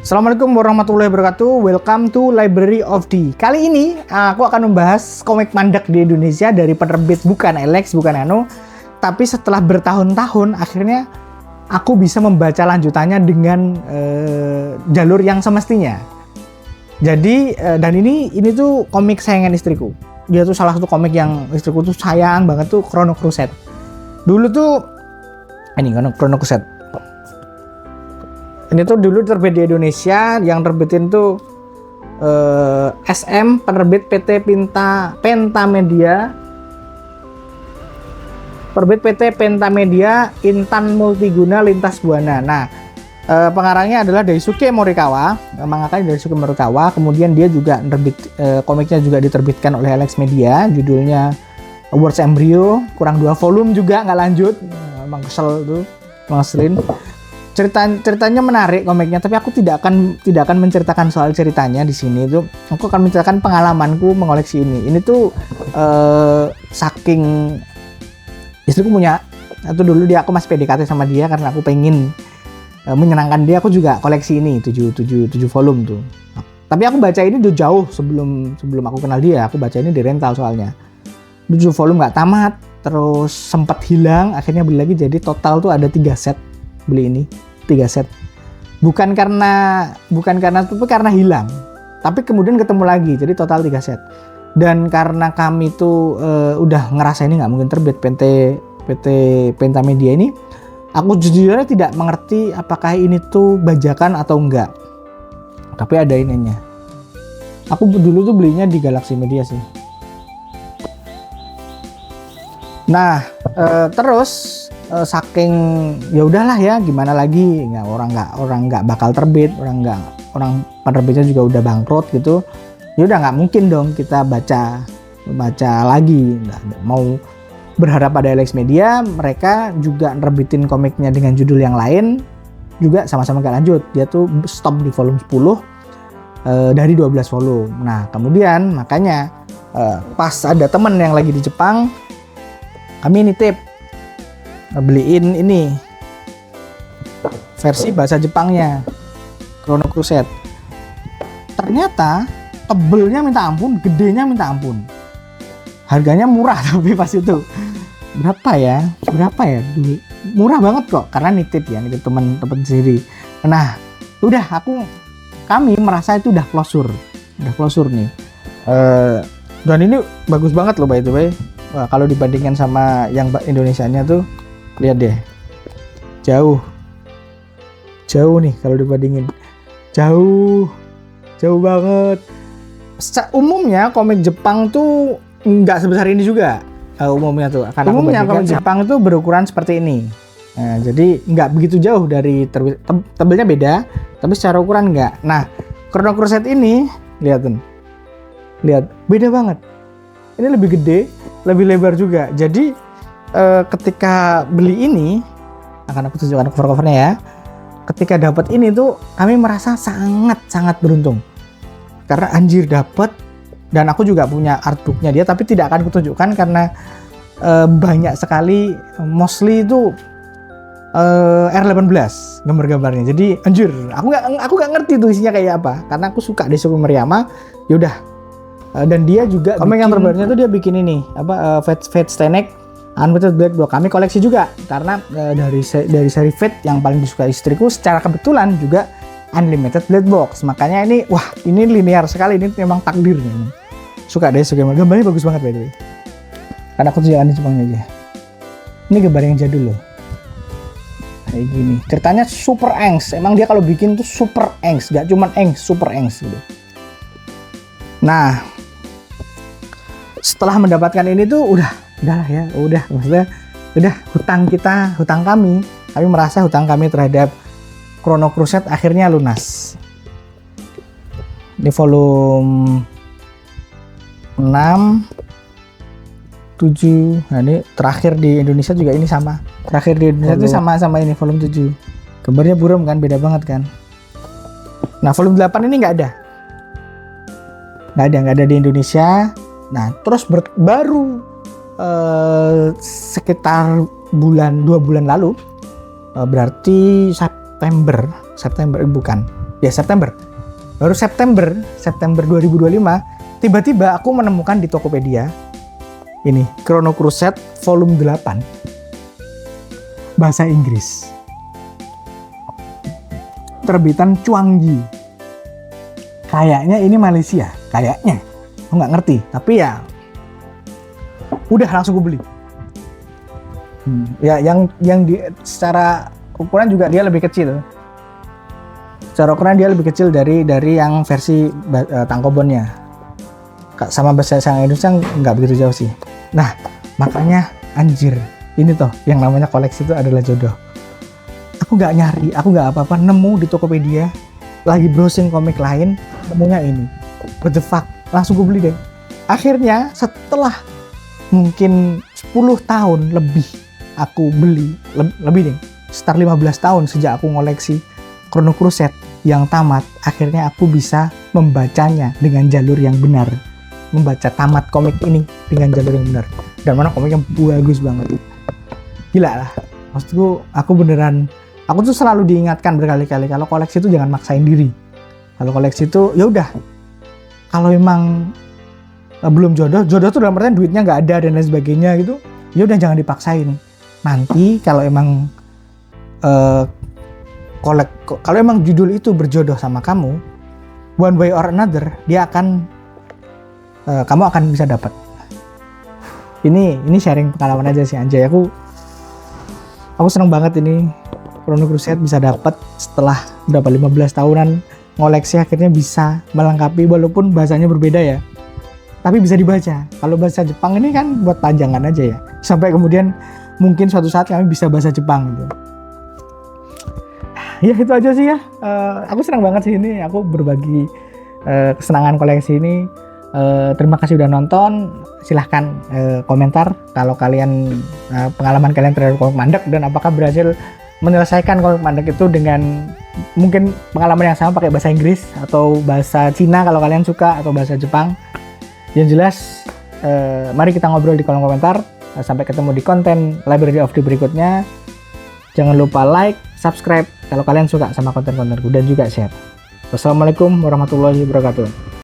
Assalamualaikum warahmatullahi wabarakatuh. Welcome to Library of D. Kali ini aku akan membahas komik mandek di Indonesia dari penerbit bukan Alex, bukan Ano. Tapi setelah bertahun-tahun akhirnya aku bisa membaca lanjutannya dengan jalur yang semestinya. Jadi dan ini tuh komik sayangan istriku. Dia tuh salah satu komik yang istriku tuh sayang banget tuh, Chrono Crusade. Dulu tuh ini Chrono Crusade. Ini tuh dulu terbit di Indonesia, yang terbitin tuh SM, penerbit PT Pentamedia. Penerbit PT Pentamedia, Intan Multiguna Lintas Buana. Nah, pengarangnya adalah Daisuke Morikawa, mangakanya Daisuke Morikawa. Kemudian dia juga komiknya juga diterbitkan oleh Alex Media, judulnya Words Embryo, kurang 2 volume juga, nggak lanjut. Emang kesel tuh, ngeselin. Ceritanya menarik komiknya, tapi aku tidak akan menceritakan soal ceritanya di sini. Itu aku akan menceritakan pengalamanku mengoleksi ini. Ini tuh saking istriku punya, itu dulu aku masih PDKT sama dia karena aku pengen menyenangkan dia. Aku juga koleksi ini 7 volume tuh. Tapi aku baca ini udah jauh sebelum aku kenal dia. Aku baca ini di rental soalnya. 7 volume nggak tamat, terus sempat hilang, akhirnya beli lagi, jadi total tuh ada 3 set. Beli ini 3 set, bukan karena hilang, tapi kemudian ketemu lagi, jadi total 3 set. Dan karena kami tuh udah ngerasa ini nggak mungkin terbit PT Pentamedia ini, aku jujurnya tidak mengerti apakah ini tuh bajakan atau enggak. Tapi ada ininya. Aku dulu tuh belinya di Galaxy Media sih. Nah, terus saking ya udahlah ya, gimana lagi, orang nggak bakal terbit, orang penerbitnya juga udah bangkrut gitu, ya udah nggak mungkin dong kita baca lagi. Mau berharap pada Alex Media, mereka juga nerbitin komiknya dengan judul yang lain juga sama-sama nggak lanjut. Dia tuh stop di volume 10 dari 12 volume. Nah kemudian makanya pas ada temen yang lagi di Jepang, kami nitip beliin ini versi bahasa Jepangnya Chrono Crusade. Ternyata tebelnya minta ampun, gedenya minta ampun. Harganya murah tapi pas itu berapa ya dulu, murah banget kok, karena nitip teman sendiri. Nah udah kami merasa itu udah closure nih. Dan ini bagus banget loh by the way. Wah, kalau dibandingkan sama yang Indonesianya tuh, lihat deh, jauh nih kalau dibandingin, jauh banget. Umumnya komik Jepang tuh nggak sebesar ini juga, umumnya tuh. Karena umumnya komik Jepang itu berukuran seperti ini. Nah, jadi nggak begitu jauh dari tebelnya beda, tapi secara ukuran nggak. Nah, Chrono Crusade ini lihat beda banget. Ini lebih gede, lebih lebar juga. Jadi ketika beli ini, akan aku tunjukkan cover-covernya ya. Ketika dapat ini tuh kami merasa sangat beruntung. Karena anjir dapat, dan aku juga punya artbooknya dia, tapi tidak akan kutunjukkan karena banyak sekali, mostly itu R18 gambar-gambarnya. Jadi anjir, aku nggak ngerti tuh isinya kayak apa. Karena aku suka Daisuke Moriyama, yaudah. Dan dia juga komik yang terbarunya tuh dia bikin ini Fate Stay Night Unlimited Black Box. Kami koleksi juga karena dari seri Fate yang paling disukai istriku secara kebetulan juga Unlimited Black Box. Makanya ini linear sekali, ini memang takdirnya. Suka deh, gambarnya bagus banget by the way. Karena aku tunjukkan di Jepangnya aja. Ini gambar yang jadul loh. Kayak gini. Ceritanya super angst. Emang dia kalau bikin tuh super angst, gak cuman angst, super angst gitu. Nah, setelah mendapatkan ini tuh maksudnya hutang kami merasa hutang kami terhadap Chrono Crusade akhirnya lunas. Ini volume 6, 7. Nah, ini terakhir di Indonesia juga ini sama. Terakhir di Indonesia itu sama ini volume 7. Gambarnya buram kan, beda banget kan. Nah, volume 8 ini nggak ada di Indonesia. Nah, terus baru sekitar 2 bulan lalu, berarti September bukan Ya September. Baru September 2025 tiba-tiba aku menemukan di Tokopedia ini Chrono Crusade volume 8 bahasa Inggris. Terbitan Chuangji. Kayaknya ini Malaysia, kayaknya. Aku nggak ngerti, tapi ya udah langsung gue beli. Ya yang di secara ukuran juga dia lebih kecil. Secara ukuran dia lebih kecil dari yang versi tankobonnya. Sama bahasa Indonesia nggak begitu jauh sih. Nah, makanya anjir, ini toh yang namanya koleksi itu adalah jodoh. Aku nggak nyari, aku nggak apa-apa, nemu di Tokopedia, lagi browsing komik lain, nemunya ini. What the fuck? Langsung gue beli deh. Akhirnya setelah mungkin 10 tahun lebih aku beli, lebih deh, sekitar 15 tahun sejak aku ngoleksi Chrono Crusade yang tamat, akhirnya aku bisa membacanya dengan jalur yang benar. Membaca tamat komik ini dengan jalur yang benar. Dan mana komiknya bagus banget. Gila lah. Maksudku, aku tuh selalu diingatkan berkali-kali kalau koleksi itu jangan maksain diri. Kalau koleksi itu ya udah. Kalau emang belum jodoh tuh dalam artian duitnya nggak ada dan lain sebagainya gitu. Ya udah jangan dipaksain. Nanti kalau emang kalau emang judul itu berjodoh sama kamu, one way or another, dia akan kamu akan bisa dapat. Ini sharing pengalaman aja sih anjay. Aku seneng banget ini Chrono Crusade bisa dapat setelah berapa 15 tahunan ngoleksi, akhirnya bisa melengkapi walaupun bahasanya berbeda ya. Tapi bisa dibaca. Kalau bahasa Jepang ini kan buat panjangan aja ya. Sampai kemudian mungkin suatu saat kami bisa bahasa Jepang gitu. Ya itu aja sih ya. Aku senang banget sih ini. Aku berbagi kesenangan koleksi ini. Terima kasih udah nonton. Silahkan komentar kalau kalian pengalaman kalian terhadap komik mandek dan apakah berhasil menyelesaikan komik mandek itu dengan mungkin pengalaman yang sama pakai bahasa Inggris atau bahasa Cina kalau kalian suka, atau bahasa Jepang. Yang jelas mari kita ngobrol di kolom komentar. Sampai ketemu di konten Library of the berikutnya. Jangan lupa like, subscribe kalau kalian suka sama konten-kontenku, dan juga share. Wassalamualaikum warahmatullahi wabarakatuh.